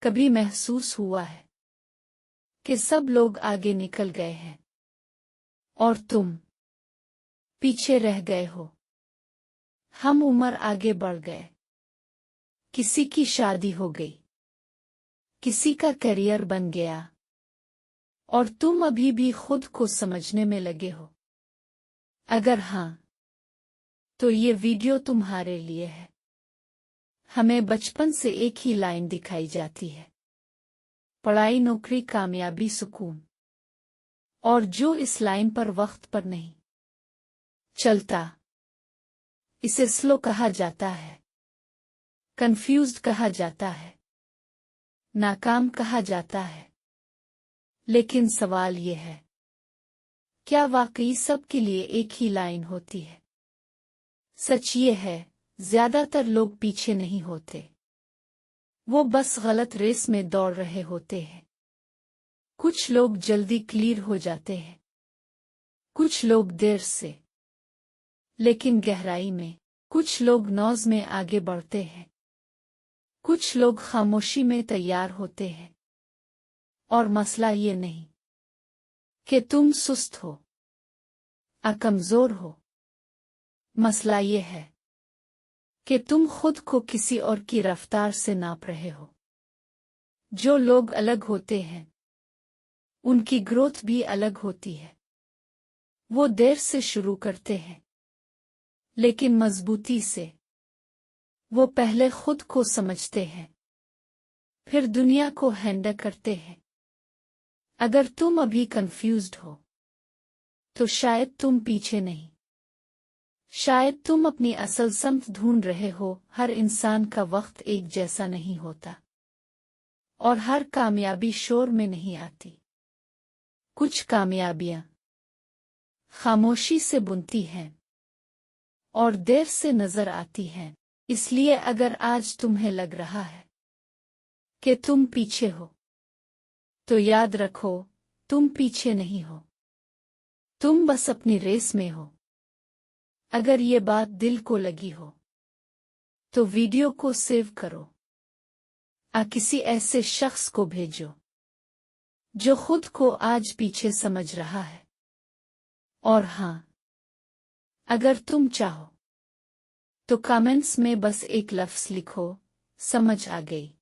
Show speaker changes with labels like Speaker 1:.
Speaker 1: कभी महसूस हुआ है कि सब लोग आगे निकल गए हैं और तुम पीछे रह गए हो? हम उम्र आगे बढ़ गए, किसी की शादी हो गई, किसी का करियर बन गया, और तुम अभी भी खुद को समझने में लगे हो। अगर हाँ, तो ये वीडियो तुम्हारे लिए है। हमें बचपन से एक ही लाइन दिखाई जाती है, पढ़ाई, नौकरी, कामयाबी, सुकून। और जो इस लाइन पर वक्त पर नहीं चलता, इसे स्लो कहा जाता है, कंफ्यूज्ड कहा जाता है, नाकाम कहा जाता है। लेकिन सवाल ये है, क्या वाकई सबके लिए एक ही लाइन होती है? सच ये है, ज्यादातर लोग पीछे नहीं होते, वो बस गलत रेस में दौड़ रहे होते हैं। कुछ लोग जल्दी क्लियर हो जाते हैं, कुछ लोग देर से, लेकिन गहराई में। कुछ लोग नौज में आगे बढ़ते हैं, कुछ लोग खामोशी में तैयार होते हैं। और मसला ये नहीं कि तुम सुस्त हो या कमजोर हो, मसला ये है कि तुम खुद को किसी और की रफ्तार से नाप रहे हो। जो लोग अलग होते हैं, उनकी ग्रोथ भी अलग होती है। वो देर से शुरू करते हैं, लेकिन मजबूती से। वो पहले खुद को समझते हैं, फिर दुनिया को हैंडल करते हैं। अगर तुम अभी कंफ्यूज्ड हो, तो शायद तुम पीछे नहीं, शायद तुम अपनी असल समत ढूंढ रहे हो। हर इंसान का वक्त एक जैसा नहीं होता, और हर कामयाबी शोर में नहीं आती। कुछ कामयाबियां खामोशी से बुनती हैं और देर से नजर आती हैं। इसलिए अगर आज तुम्हें लग रहा है कि तुम पीछे हो, तो याद रखो, तुम पीछे नहीं हो, तुम बस अपनी रेस में हो। अगर ये बात दिल को लगी हो, तो वीडियो को सेव करो, किसी ऐसे शख्स को भेजो जो खुद को आज पीछे समझ रहा है। और हाँ, अगर तुम चाहो तो कमेंट्स में बस एक लफ्ज़ लिखो, समझ आ गई।